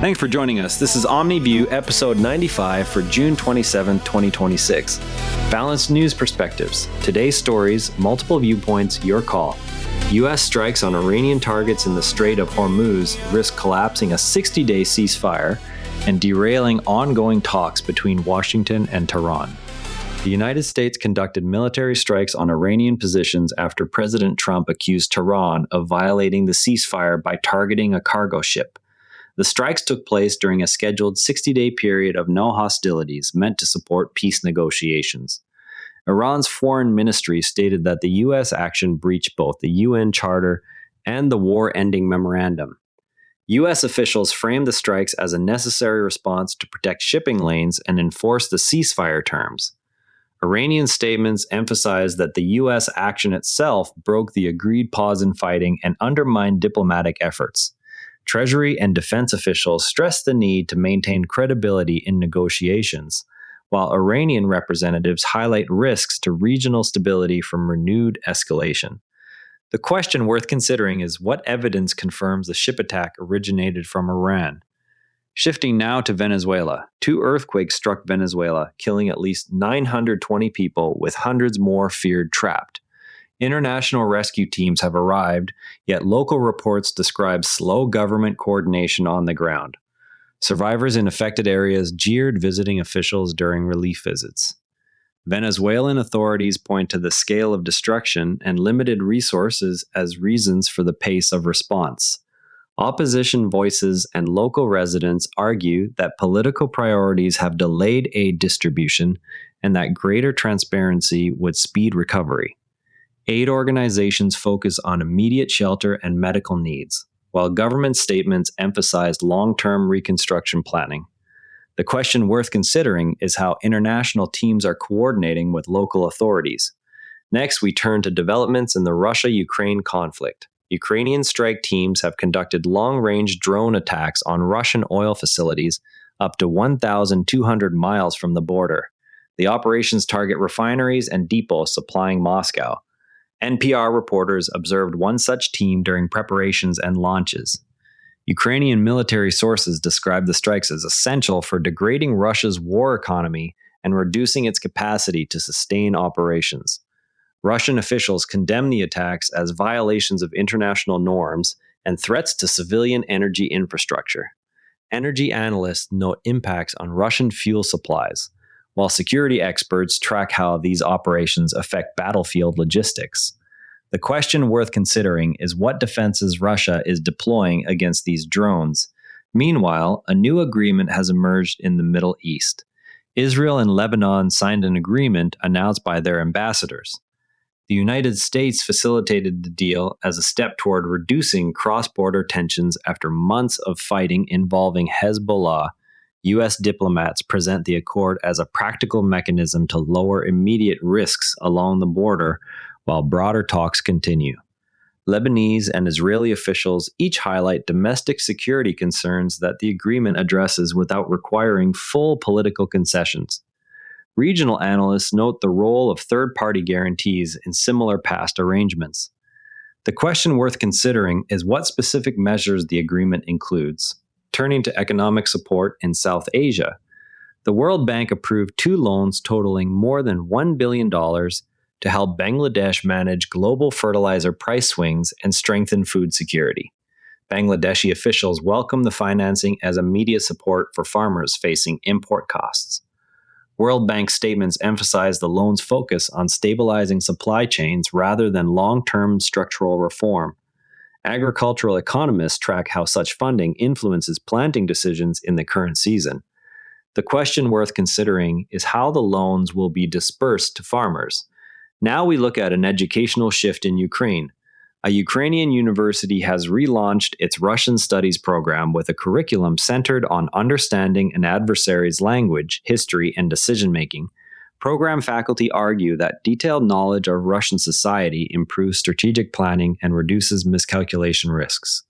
Thanks for joining us. This is Omni View, episode 95 for June 27, 2026. Balanced news perspectives. Today's stories, multiple viewpoints, your call. U.S. strikes on Iranian targets in the Strait of Hormuz risk collapsing a 60-day ceasefire and derailing ongoing talks between Washington and Tehran. The United States conducted military strikes on Iranian positions after President Trump accused Tehran of violating the ceasefire by targeting a cargo ship. The strikes took place during a scheduled 60-day period of no hostilities meant to support peace negotiations. Iran's foreign ministry stated that the U.S. action breached both the UN Charter and the war-ending memorandum. U.S. officials framed the strikes as a necessary response to protect shipping lanes and enforce the ceasefire terms. Iranian statements emphasized that the U.S. action itself broke the agreed pause in fighting and undermined diplomatic efforts. Treasury and defense officials stressed the need to maintain credibility in negotiations, while Iranian representatives highlight risks to regional stability from renewed escalation. The question worth considering is what evidence confirms the ship attack originated from Iran. Shifting now to Venezuela, 2 earthquakes struck Venezuela, killing at least 920 people, with hundreds more feared trapped. International rescue teams have arrived, yet local reports describe slow government coordination on the ground. Survivors in affected areas jeered visiting officials during relief visits. Venezuelan authorities point to the scale of destruction and limited resources as reasons for the pace of response. Opposition voices and local residents argue that political priorities have delayed aid distribution and that greater transparency would speed recovery. Aid organizations focus on immediate shelter and medical needs, while government statements emphasized long-term reconstruction planning. The question worth considering is how international teams are coordinating with local authorities. Next, we turn to developments in the Russia-Ukraine conflict. Ukrainian strike teams have conducted long-range drone attacks on Russian oil facilities up to 1,200 miles from the border. The operations target refineries and depots supplying Moscow. NPR reporters observed one such team during preparations and launches. Ukrainian military sources described the strikes as essential for degrading Russia's war economy and reducing its capacity to sustain operations. Russian officials condemned the attacks as violations of international norms and threats to civilian energy infrastructure. Energy analysts note impacts on Russian fuel supplies, while security experts track how these operations affect battlefield logistics. The question worth considering is what defenses Russia is deploying against these drones. Meanwhile, a new agreement has emerged in the Middle East. Israel and Lebanon signed an agreement announced by their ambassadors. The United States facilitated the deal as a step toward reducing cross-border tensions after months of fighting involving Hezbollah. U.S. diplomats present the accord as a practical mechanism to lower immediate risks along the border while broader talks continue. Lebanese and Israeli officials each highlight domestic security concerns that the agreement addresses without requiring full political concessions. Regional analysts note the role of third-party guarantees in similar past arrangements. The question worth considering is what specific measures the agreement includes. Turning to economic support in South Asia, the World Bank approved 2 loans totaling more than $1 billion to help Bangladesh manage global fertilizer price swings and strengthen food security. Bangladeshi officials welcome the financing as immediate support for farmers facing import costs. World Bank statements emphasize the loan's focus on stabilizing supply chains rather than long-term structural reform. Agricultural economists track how such funding influences planting decisions in the current season. The question worth considering is how the loans will be dispersed to farmers. Now we look at an educational shift in Ukraine. A Ukrainian university has relaunched its Russian studies program with a curriculum centered on understanding an adversary's language, history, and decision-making. Program faculty argue that detailed knowledge of Russian society improves strategic planning and reduces miscalculation risks.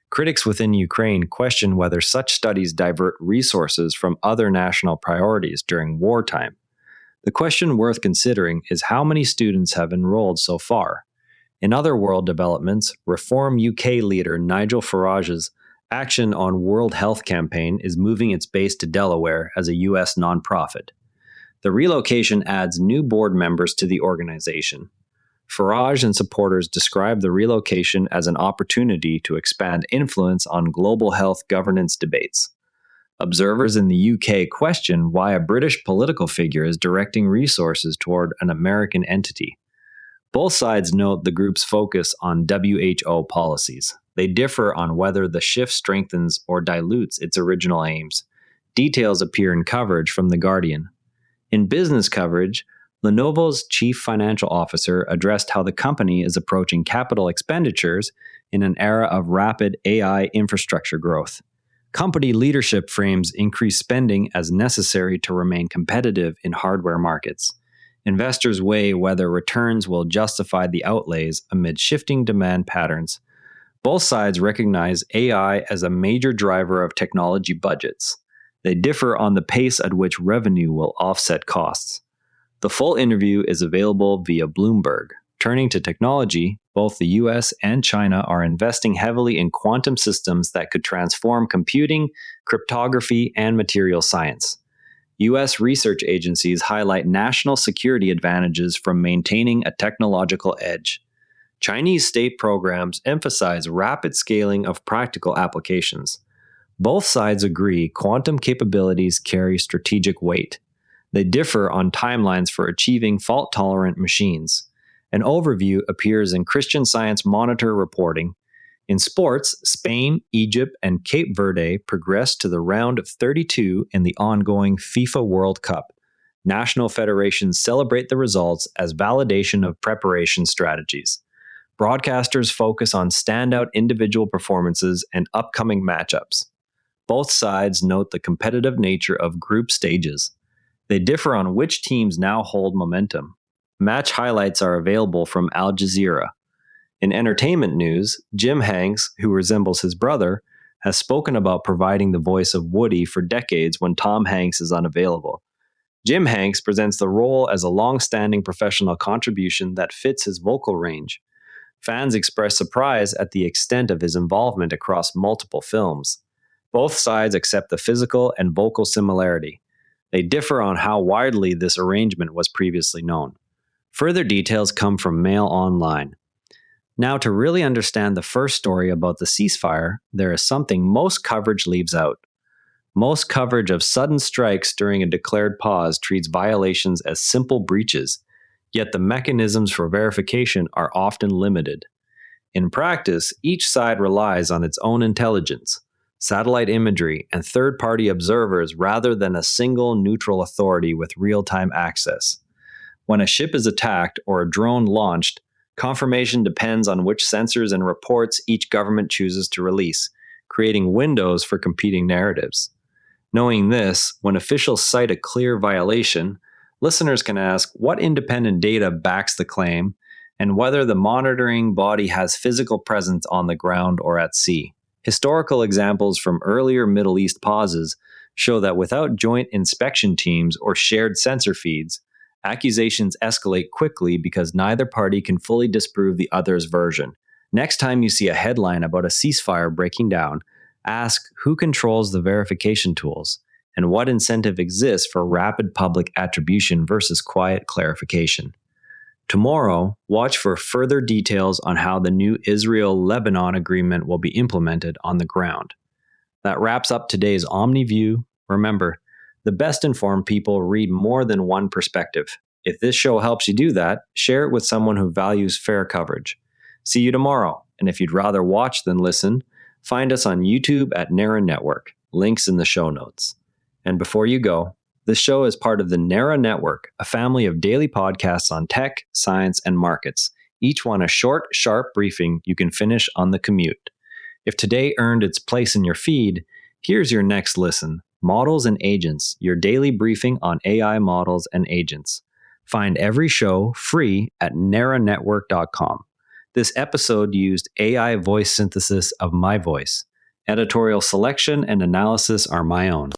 Critics within Ukraine question whether such studies divert resources from other national priorities during wartime. The question worth considering is how many students have enrolled so far. In other world developments, Reform UK leader Nigel Farage's Action on World Health Campaign is moving its base to Delaware as a U.S. nonprofit. The relocation adds new board members to the organization. Farage and supporters describe the relocation as an opportunity to expand influence on global health governance debates. Observers in the UK question why a British political figure is directing resources toward an American entity. Both sides note the group's focus on WHO policies. They differ on whether the shift strengthens or dilutes its original aims. Details appear in coverage from The Guardian. In business coverage, Lenovo's chief financial officer addressed how the company is approaching capital expenditures in an era of rapid AI infrastructure growth. Company leadership frames increased spending as necessary to remain competitive in hardware markets. Investors weigh whether returns will justify the outlays amid shifting demand patterns. Both sides recognize AI as a major driver of technology budgets. They differ on the pace at which revenue will offset costs. The full interview is available via Bloomberg. Turning to technology, both the US and China are investing heavily in quantum systems that could transform computing, cryptography, and material science. US research agencies highlight national security advantages from maintaining a technological edge. Chinese state programs emphasize rapid scaling of practical applications. Both sides agree quantum capabilities carry strategic weight. They differ on timelines for achieving fault-tolerant machines. An overview appears in Christian Science Monitor reporting. In sports, Spain, Egypt, and Cape Verde progressed to the round of 32 in the ongoing FIFA World Cup. National federations celebrate the results as validation of preparation strategies. Broadcasters focus on standout individual performances and upcoming matchups. Both sides note the competitive nature of group stages. They differ on which teams now hold momentum. Match highlights are available from Al Jazeera. In entertainment news, Jim Hanks, who resembles his brother, has spoken about providing the voice of Woody for decades when Tom Hanks is unavailable. Jim Hanks presents the role as a long-standing professional contribution that fits his vocal range. Fans express surprise at the extent of his involvement across multiple films. Both sides accept the physical and vocal similarity. They differ on how widely this arrangement was previously known. Further details come from Mail Online. Now, to really understand the first story about the ceasefire, there is something most coverage leaves out. Most coverage of sudden strikes during a declared pause treats violations as simple breaches, yet the mechanisms for verification are often limited. In practice, each side relies on its own intelligence, satellite imagery, and third-party observers rather than a single neutral authority with real-time access. When a ship is attacked or a drone launched, confirmation depends on which sensors and reports each government chooses to release, creating windows for competing narratives. Knowing this, when officials cite a clear violation, listeners can ask what independent data backs the claim and whether the monitoring body has physical presence on the ground or at sea. Historical examples from earlier Middle East pauses show that without joint inspection teams or shared sensor feeds, accusations escalate quickly because neither party can fully disprove the other's version. Next time you see a headline about a ceasefire breaking down, ask who controls the verification tools and what incentive exists for rapid public attribution versus quiet clarification. Tomorrow, watch for further details on how the new Israel-Lebanon agreement will be implemented on the ground. That wraps up today's Omni View. Remember, the best informed people read more than one perspective. If this show helps you do that, share it with someone who values fair coverage. See you tomorrow, and if you'd rather watch than listen, find us on YouTube at Nara Network. Links in the show notes. And before you go, this show is part of the Nara Network, a family of daily podcasts on tech, science, and markets, each one a short, sharp briefing you can finish on the commute. If today earned its place in your feed, here's your next listen. Models and Agents, your daily briefing on AI models and agents. Find every show free at naranetwork.com. This episode used AI voice synthesis of my voice. Editorial selection and analysis are my own.